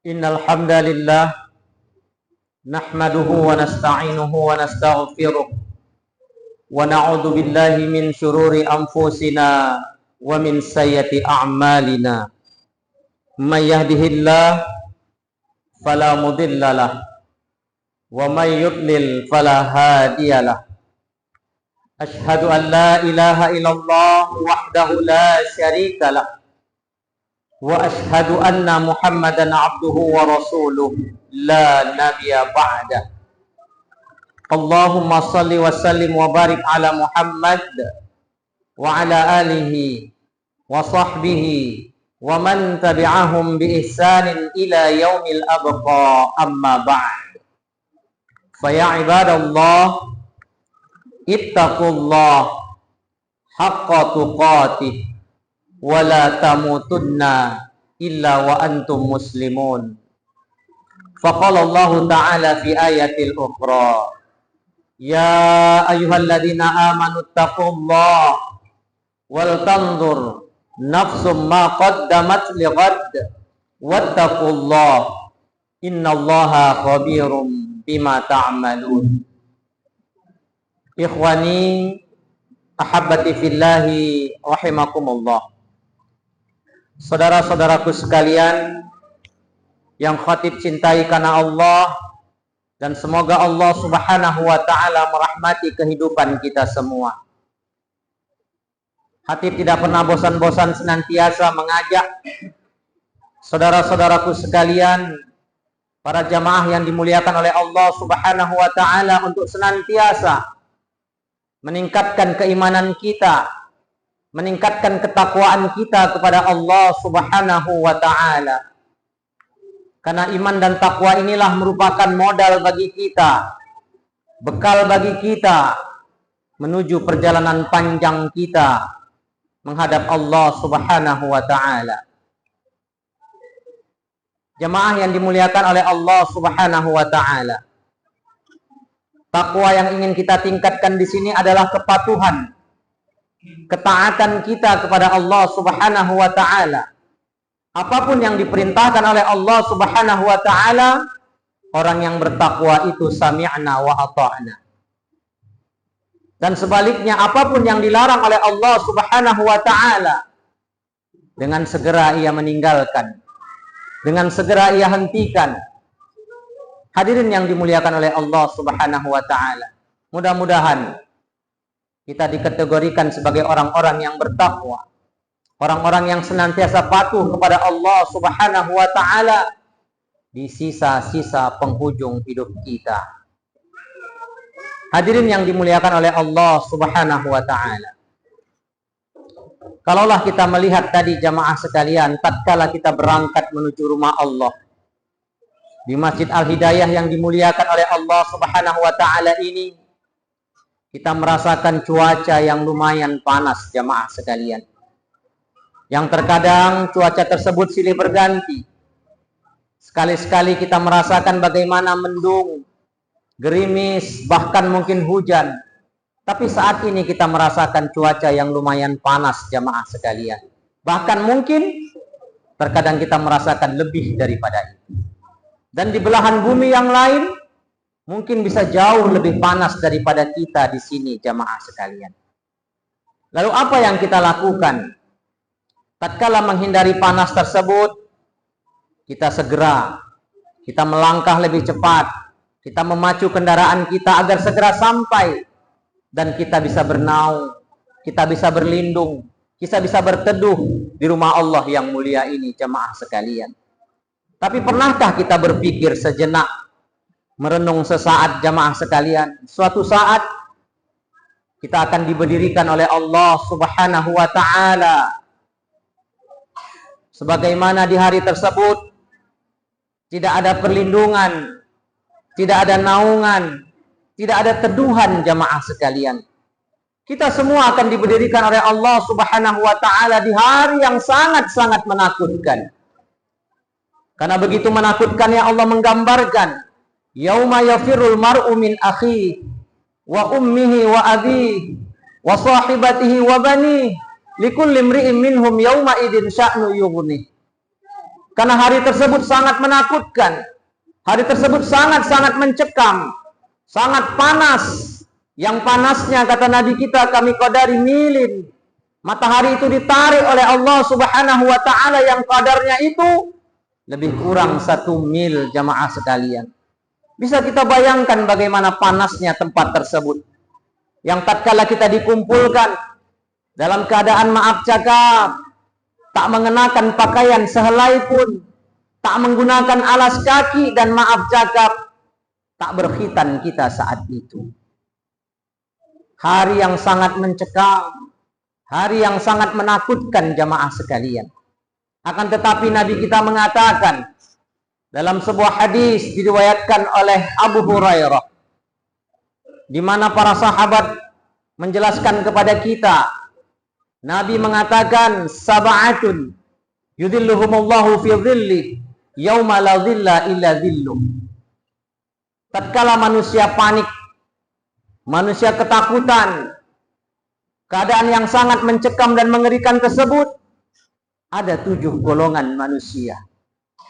Innal hamdalillah nahmaduhu wa nasta'inuhu wa nastaghfiruh wa na'udzu billahi min syururi anfusina wa min sayyiati a'malina. May yahdihillah fala mudhillalah wa may yudlil fala hadiyalah. Asyhadu an la ilaha illallah wahdahu la syarikalah wa asyhadu anna Muhammadan abduhu wa rasuluh la nabiyya ba'da. Allahumma salli wa sallim wa barik ala Muhammad wa ala alihi wa sahbihi wa man tabi'ahum bi ihsanin ila yaumil abqa, amma ba'd. Fa ya ibadallah, ittaqullah haqqa tuqatih wa la tamutunna illa wa antum muslimun. Faqala Allah ta'ala fi ayatil ukhra, ya ayyuhalladzina amanu taqullaha wal tanzur nafsum ma qaddamat lighad wattaqullaha innallaha khabirum bima ta'malun. Ikhwani ahabbati fillahi rahimakumullah. Saudara-saudaraku sekalian yang khatib cintai karena Allah, dan semoga Allah Subhanahu wa ta'ala merahmati kehidupan kita semua. Khatib tidak pernah bosan-bosan senantiasa mengajak saudara-saudaraku sekalian, para jamaah yang dimuliakan oleh Allah Subhanahu wa ta'ala, untuk senantiasa meningkatkan keimanan kita, meningkatkan ketakwaan kita kepada Allah Subhanahu wa ta'ala. Karena iman dan takwa inilah merupakan modal bagi kita, bekal bagi kita menuju perjalanan panjang kita menghadap Allah Subhanahu wa ta'ala. Jemaah yang dimuliakan oleh Allah Subhanahu wa ta'ala, takwa yang ingin kita tingkatkan di sini adalah kepatuhan, ketaatan kita kepada Allah Subhanahu wa ta'ala. Apapun yang diperintahkan oleh Allah Subhanahu wa ta'ala, orang yang bertakwa itu sami'na wa ata'na. Dan sebaliknya, apapun yang dilarang oleh Allah Subhanahu wa ta'ala, dengan segera ia meninggalkan, dengan segera ia hentikan. Hadirin yang dimuliakan oleh Allah Subhanahu wa ta'ala, mudah-mudahan kita dikategorikan sebagai orang-orang yang bertakwa, orang-orang yang senantiasa patuh kepada Allah Subhanahu wa ta'ala di sisa-sisa penghujung hidup kita. Hadirin yang dimuliakan oleh Allah Subhanahu wa ta'ala, kalaulah kita melihat tadi jamaah sekalian, tatkala kita berangkat menuju rumah Allah di Masjid Al-Hidayah yang dimuliakan oleh Allah Subhanahu wa ta'ala ini, kita merasakan cuaca yang lumayan panas jamaah sekalian, yang terkadang cuaca tersebut silih berganti. Sekali-sekali kita merasakan bagaimana mendung, gerimis, bahkan mungkin hujan. Tapi saat ini kita merasakan cuaca yang lumayan panas jamaah sekalian. Bahkan mungkin terkadang kita merasakan lebih daripada itu. Dan di belahan bumi yang lain mungkin bisa jauh lebih panas daripada kita di sini jamaah sekalian. Lalu apa yang kita lakukan tatkala menghindari panas tersebut? Kita segera, kita melangkah lebih cepat, kita memacu kendaraan kita agar segera sampai, dan kita bisa bernaung, kita bisa berlindung, kita bisa berteduh di rumah Allah yang mulia ini jamaah sekalian. Tapi pernahkah kita berpikir sejenak, merenung sesaat jamaah sekalian, suatu saat kita akan diberdirikan oleh Allah Subhanahu wa ta'ala, sebagaimana di hari tersebut tidak ada perlindungan, tidak ada naungan, tidak ada teduhan jamaah sekalian. Kita semua akan diberdirikan oleh Allah Subhanahu wa ta'ala di hari yang sangat-sangat menakutkan. Karena begitu menakutkannya Allah menggambarkan, yauma yafirul mar'u min akhihi wa ummihi wa abihi wa sahibatihi wa banihi likulli imri'in minhum yauma idin sya'nu yughni. Karena hari tersebut sangat menakutkan. Hari tersebut sangat-sangat mencekam, sangat panas. Yang panasnya, kata Nabi kita, kami qadari milin. Matahari itu ditarik oleh Allah Subhanahu wa ta'ala yang qadarnya itu lebih kurang 1 mil, jamaah sekalian. Bisa kita bayangkan bagaimana panasnya tempat tersebut. Yang tatkala kita dikumpulkan dalam keadaan maaf cakap, tak mengenakan pakaian sehelai pun, tak menggunakan alas kaki, dan maaf cakap, tak berkhitan kita saat itu. Hari yang sangat mencekam, hari yang sangat menakutkan, jamaah sekalian. Akan tetapi Nabi kita mengatakan dalam sebuah hadis diriwayatkan oleh Abu Hurairah, di mana para sahabat menjelaskan kepada kita, Nabi mengatakan, sab'atun yudhilluhumullahu fi dhilli yauma la dhilla illa dhilluh. Tatkala manusia panik, manusia ketakutan, keadaan yang sangat mencekam dan mengerikan tersebut, ada 7 golongan manusia.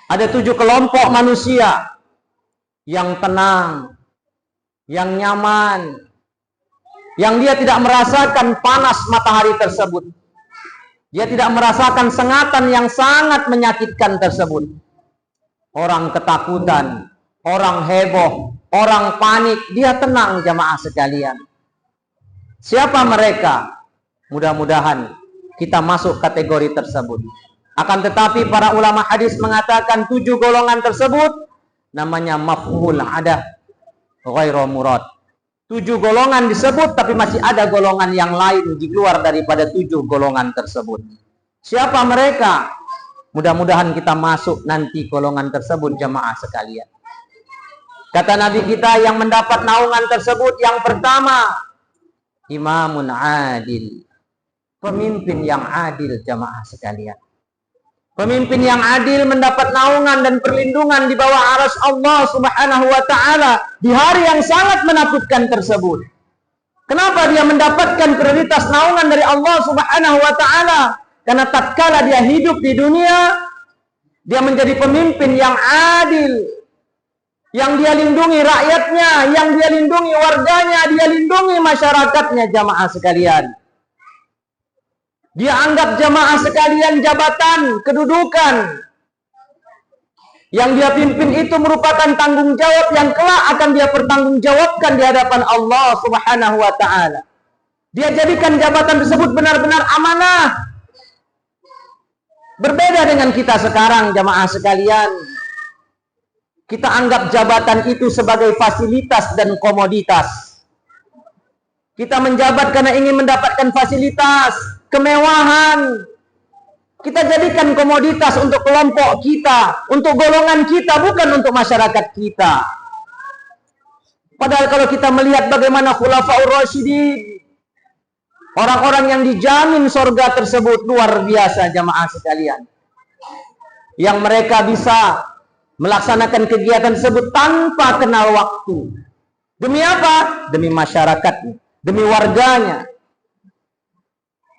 Ada 7 kelompok manusia yang tenang, yang nyaman, yang dia tidak merasakan panas matahari tersebut. Dia tidak merasakan sengatan yang sangat menyakitkan tersebut. Orang ketakutan, orang heboh, orang panik, dia tenang, jamaah sekalian. Siapa mereka? Mudah-mudahan kita masuk kategori tersebut. Akan tetapi para ulama hadis mengatakan 7 golongan tersebut namanya mafhumul adah ghairu murad. 7 golongan disebut, tapi masih ada golongan yang lain di luar daripada 7 golongan tersebut. Siapa mereka? Mudah-mudahan kita masuk nanti golongan tersebut, jamaah sekalian. Kata Nabi kita yang mendapat naungan tersebut, yang pertama, imamun adil. Pemimpin yang adil, jamaah sekalian. Pemimpin yang adil mendapat naungan dan perlindungan di bawah arsy Allah Subhanahu wa ta'ala di hari yang sangat menakutkan tersebut. Kenapa dia mendapatkan prioritas naungan dari Allah Subhanahu wa ta'ala? Karena tatkala dia hidup di dunia, dia menjadi pemimpin yang adil, yang dia lindungi rakyatnya, yang dia lindungi warganya, dia lindungi masyarakatnya, jamaah sekalian. Dia anggap, jamaah sekalian, jabatan, kedudukan yang dia pimpin itu merupakan tanggung jawab yang kelak akan dia pertanggungjawabkan di hadapan Allah Subhanahu wa ta'ala. Dia jadikan jabatan tersebut benar-benar amanah. Berbeda dengan kita sekarang, jamaah sekalian. Kita anggap jabatan itu sebagai fasilitas dan komoditas. Kita menjabat karena ingin mendapatkan fasilitas, kemewahan. Kita jadikan komoditas untuk kelompok kita, untuk golongan kita, bukan untuk masyarakat kita. Padahal kalau kita melihat bagaimana Khulafaur Rasyidin, orang-orang yang dijamin surga tersebut, luar biasa, jamaah sekalian. Yang mereka bisa melaksanakan kegiatan tersebut tanpa kenal waktu. Demi apa? Demi masyarakatnya, demi warganya.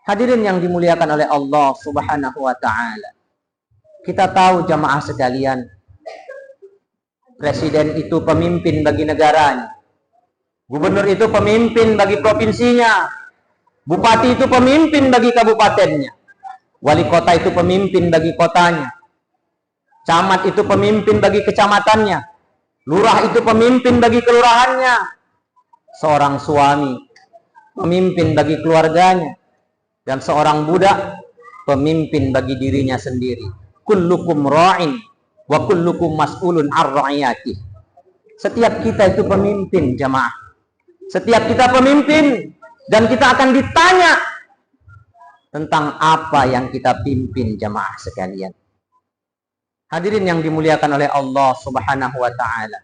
Hadirin yang dimuliakan oleh Allah Subhanahu wa ta'ala. Kita tahu, jamaah sekalian, presiden itu pemimpin bagi negaranya. Gubernur itu pemimpin bagi provinsinya. Bupati itu pemimpin bagi kabupatennya. Wali kota itu pemimpin bagi kotanya. Camat itu pemimpin bagi kecamatannya. Lurah itu pemimpin bagi kelurahannya. Seorang suami pemimpin bagi keluarganya. Dan seorang budak pemimpin bagi dirinya sendiri. Kullukum ra'in wa kullukum mas'ulun ar ra'iyati. Setiap kita itu pemimpin, jamaah. Setiap kita pemimpin, dan kita akan ditanya tentang apa yang kita pimpin, jamaah sekalian. Hadirin yang dimuliakan oleh Allah Subhanahu wa ta'ala.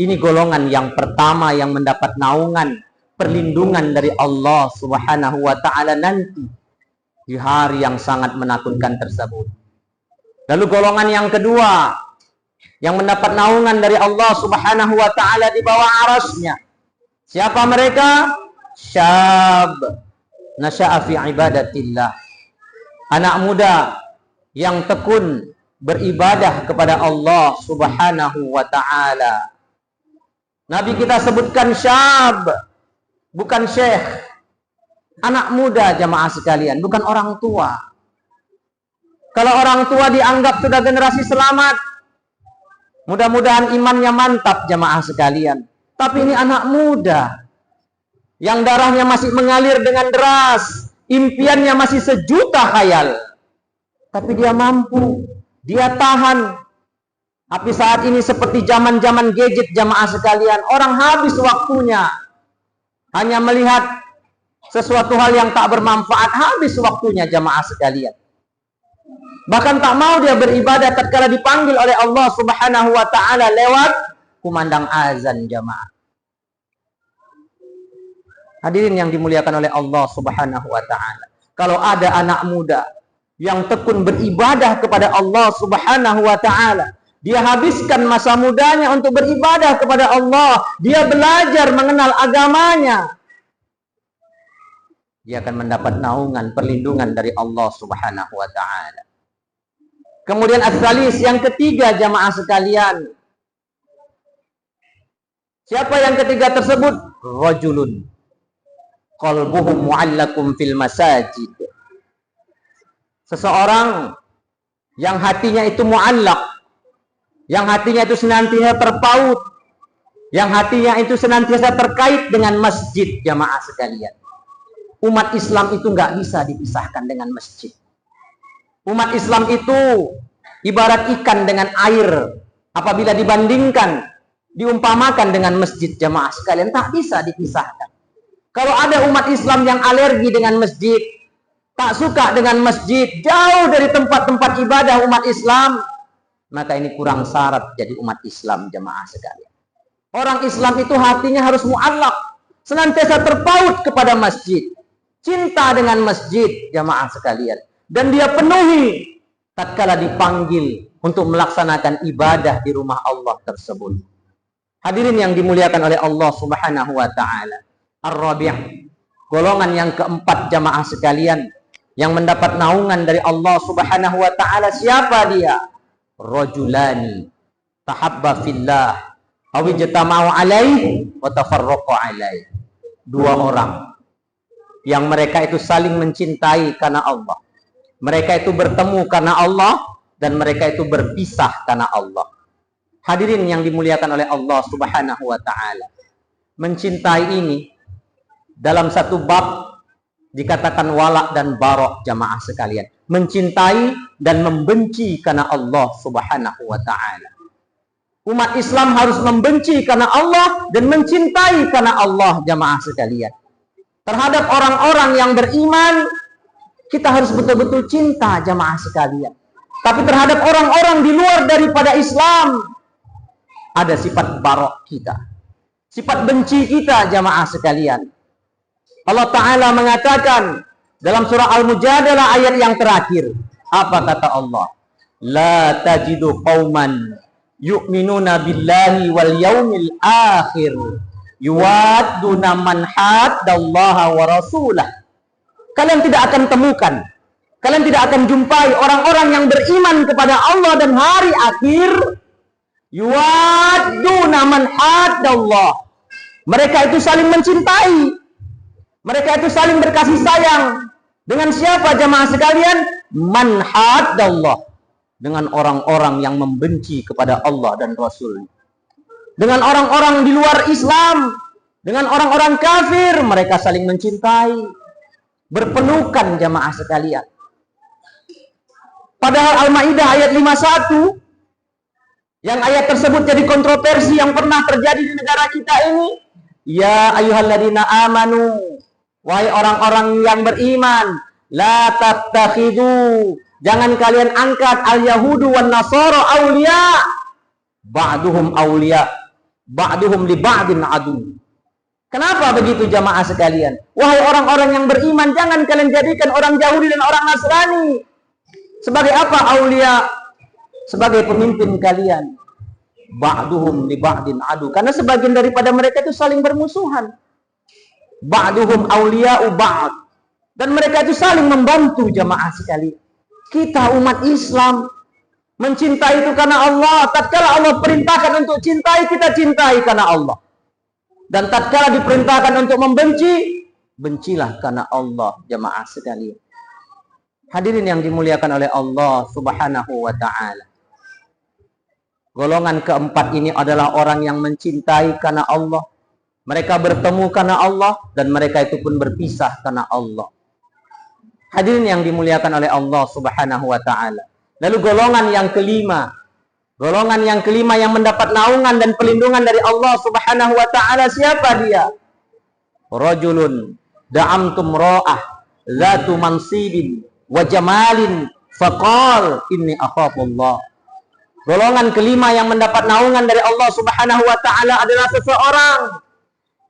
Ini golongan yang pertama yang mendapat naungan, perlindungan dari Allah Subhanahu wa ta'ala nanti di hari yang sangat menakutkan tersebut. Lalu golongan yang kedua yang mendapat naungan dari Allah Subhanahu wa ta'ala di bawah arasy-Nya. Siapa mereka? Syab nasya'a fi ibadatillah. Anak muda yang tekun beribadah kepada Allah Subhanahu wa ta'ala. Nabi kita sebutkan syab, bukan syekh, anak muda jamaah sekalian, bukan orang tua. Kalau orang tua dianggap sudah generasi selamat, mudah-mudahan imannya mantap jamaah sekalian. Tapi ini anak muda yang darahnya masih mengalir dengan deras, impiannya masih sejuta khayal. Tapi dia mampu, dia tahan. Tapi saat ini seperti zaman-zaman gadget jamaah sekalian, orang habis waktunya hanya melihat sesuatu hal yang tak bermanfaat, habis waktunya jamaah sekalian. Bahkan tak mau dia beribadah tatkala dipanggil oleh Allah Subhanahu wa ta'ala lewat kumandang azan jamaah. Hadirin yang dimuliakan oleh Allah Subhanahu wa ta'ala, kalau ada anak muda yang tekun beribadah kepada Allah Subhanahu wa ta'ala, dia habiskan masa mudanya untuk beribadah kepada Allah, dia belajar mengenal agamanya, dia akan mendapat naungan, perlindungan dari Allah Subhanahu wa ta'ala. Kemudian as-salis, yang ketiga jamaah sekalian. Siapa yang ketiga tersebut? Rajulun qalbuhu mu'allakum fil masajid. Seseorang yang hatinya itu mu'allaq, yang hatinya itu senantiasa terpaut, yang hatinya itu senantiasa terkait dengan masjid jamaah sekalian. Umat Islam itu nggak bisa dipisahkan dengan masjid. Umat Islam itu ibarat ikan dengan air. Apabila dibandingkan, diumpamakan dengan masjid jamaah sekalian, tak bisa dipisahkan. Kalau ada umat Islam yang alergi dengan masjid, tak suka dengan masjid, jauh dari tempat-tempat ibadah umat Islam, maka ini kurang syarat jadi umat Islam jamaah sekalian. Orang Islam itu hatinya harus mu'allaq, senantiasa terpaut kepada masjid, cinta dengan masjid jamaah sekalian, dan dia penuhi tatkala dipanggil untuk melaksanakan ibadah di rumah Allah tersebut. Hadirin yang dimuliakan oleh Allah Subhanahu wa ta'ala. Ar-Rabi', golongan yang keempat jamaah sekalian yang mendapat naungan dari Allah Subhanahu wa ta'ala, siapa dia? Rajulani tahabba fillah aw ijtama'u alaihi wa tafarraqu alaihi. Dua orang yang mereka itu saling mencintai karena Allah. Mereka itu bertemu karena Allah, dan mereka itu berpisah karena Allah. Hadirin yang dimuliakan oleh Allah Subhanahu wa ta'ala, mencintai ini dalam satu bab dikatakan wala dan barok jamaah sekalian. Mencintai dan membenci karena Allah Subhanahu wa ta'ala. Umat Islam harus membenci karena Allah dan mencintai karena Allah jamaah sekalian. Terhadap orang-orang yang beriman, kita harus betul-betul cinta jamaah sekalian. Tapi terhadap orang-orang di luar daripada Islam, ada sifat barok kita, sifat benci kita jamaah sekalian. Allah Ta'ala mengatakan dalam surah Al-Mujadalah ayat yang terakhir, apa kata Allah? La tajidu qauman yu'minuna billahi wal yaumil akhir yuwadduna man haddallaha wa rasulah. Kalian tidak akan temukan, kalian tidak akan jumpai orang-orang yang beriman kepada Allah dan hari akhir, yuwadduna man haddallah. Mereka itu saling mencintai, mereka itu saling berkasih sayang. Dengan siapa jamaah sekalian? Man haddallah, dengan orang-orang yang membenci kepada Allah dan Rasul. Dengan orang-orang di luar Islam, dengan orang-orang kafir, mereka saling mencintai, berpelukan jamaah sekalian. Padahal Al-Maidah ayat 51, yang ayat tersebut jadi kontroversi yang pernah terjadi di negara kita ini. Ya ayyuhalladzina amanu, wahai orang-orang yang beriman, la tattakhidu, jangan kalian angkat al-yahudu wan nasara auliya, ba'duhum auliya ba'duhum li ba'din adu. Kenapa begitu jamaah sekalian? Wahai orang-orang yang beriman, jangan kalian jadikan orang Yahudi dan orang Nasrani sebagai apa? Aulia, sebagai pemimpin kalian. Ba'duhum li ba'din adu, karena sebagian daripada mereka itu saling bermusuhan. Ba'duhum auliya'u ba'd, dan mereka itu saling membantu jamaah sekalian. Kita umat Islam Mencintai itu karena Allah. Tatkala Allah perintahkan untuk cintai, kita cintai karena Allah. Dan tatkala diperintahkan untuk membenci, bencilah karena Allah, jamaah sekalian. Hadirin yang dimuliakan oleh Allah Subhanahu wa ta'ala. Golongan keempat ini adalah orang yang mencintai karena Allah. Mereka bertemu karena Allah, dan mereka itu pun berpisah karena Allah. Hadirin yang dimuliakan oleh Allah Subhanahu wa ta'ala. Lalu golongan yang kelima. Golongan yang kelima yang mendapat naungan dan perlindungan dari Allah Subhanahu wa ta'ala, siapa dia? Rajulun da'amtum ra'ah zatu mansibin wa jamalin faqal inni akhafullah. Golongan kelima yang mendapat naungan dari Allah Subhanahu wa ta'ala adalah seseorang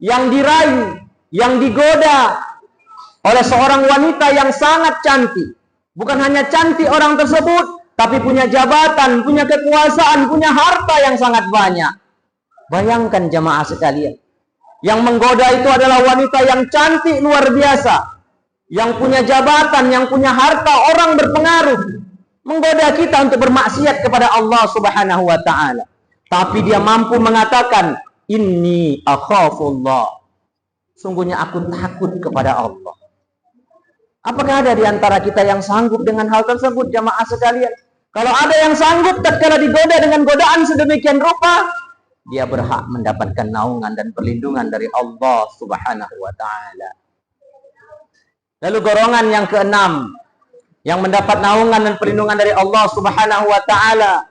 yang diraih, yang digoda oleh seorang wanita yang sangat cantik. Bukan hanya cantik orang tersebut, tapi punya jabatan, punya kekuasaan, punya harta yang sangat banyak. Bayangkan jamaah sekalian, yang menggoda itu adalah wanita yang cantik luar biasa, yang punya jabatan, yang punya harta, orang berpengaruh, menggoda kita untuk bermaksiat kepada Allah Subhanahu wa ta'ala. Tapi dia mampu mengatakan, inni akhafullah. Sungguhnya aku takut kepada Allah. Apakah ada di antara kita yang sanggup dengan hal tersebut, jamaah sekalian? Kalau ada yang sanggup tatkala digoda dengan godaan sedemikian rupa, dia berhak mendapatkan naungan dan perlindungan dari Allah Subhanahu wa ta'ala. Lalu golongan yang keenam yang mendapat naungan dan perlindungan dari Allah Subhanahu wa ta'ala,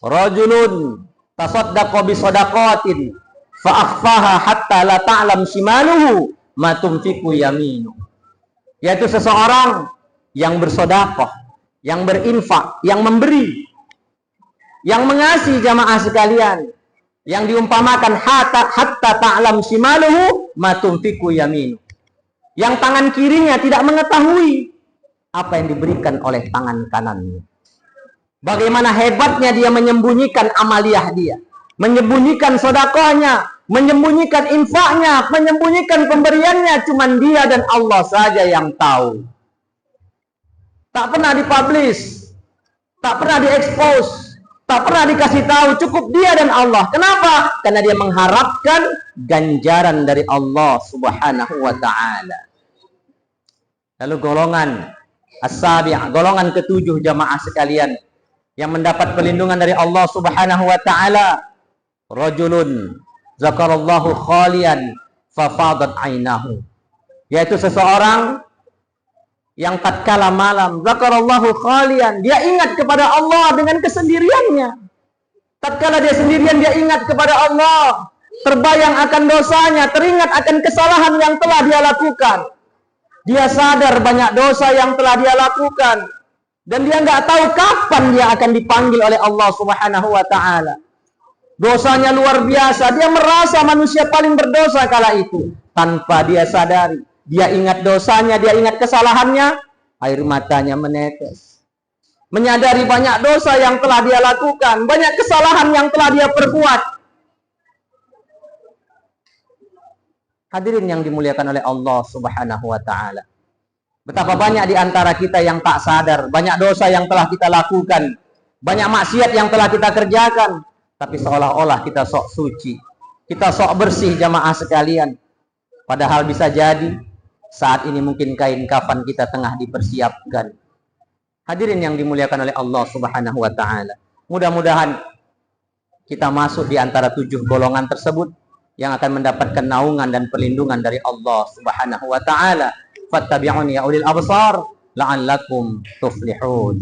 rajulun tasaddaqa bi shadaqatin fa akhfaha hatta la ta'lam shimaluhu ma tunfiqu yaminu. Yaitu seseorang yang bersedekah, yang berinfak, yang memberi, yang mengasihi jamaah sekalian, yang diumpamakan hatta ta'lam shimaluhu ma tunfiqu yaminu. Yang tangan kirinya tidak mengetahui apa yang diberikan oleh tangan kanannya. Bagaimana hebatnya dia menyembunyikan amaliyah dia, menyembunyikan sedekahnya, menyembunyikan infaknya, menyembunyikan pemberiannya. Cuman dia dan Allah saja yang tahu. Tak pernah dipublish, tak pernah diekspos, tak pernah dikasih tahu. Cukup dia dan Allah. Kenapa? Karena dia mengharapkan ganjaran dari Allah Subhanahu wa ta'ala. Lalu golongan as-sabi', golongan ketujuh jamaah sekalian, yang mendapat perlindungan dari Allah Subhanahu wa ta'ala, rajulun zakarallahu khalian fafadat ainahu. Yaitu seseorang yang tatkala malam zakarallahu khalian, dia ingat kepada Allah dengan kesendiriannya. Tatkala dia sendirian, dia ingat kepada Allah, terbayang akan dosanya, teringat akan kesalahan yang telah dia lakukan. Dia sadar banyak dosa yang telah dia lakukan, dan dia nggak tahu kapan dia akan dipanggil oleh Allah Subhanahu wa ta'ala. Dosanya luar biasa. Dia merasa manusia paling berdosa kala itu. Tanpa dia sadari, dia ingat dosanya, dia ingat kesalahannya, air matanya menetes. Menyadari banyak dosa yang telah dia lakukan, banyak kesalahan yang telah dia perbuat. Hadirin yang dimuliakan oleh Allah Subhanahu wa ta'ala. Betapa banyak di antara kita yang tak sadar, banyak dosa yang telah kita lakukan, banyak maksiat yang telah kita kerjakan, tapi seolah-olah kita sok suci, kita sok bersih jamaah sekalian. Padahal bisa jadi saat ini mungkin kain kafan kita tengah dipersiapkan. Hadirin yang dimuliakan oleh Allah Subhanahu wa ta'ala. Mudah-mudahan kita masuk di antara 7 golongan tersebut yang akan mendapatkan naungan dan perlindungan dari Allah Subhanahu wa ta'ala. Fattabi'uni ya ulil absar la'allakum tuflihun.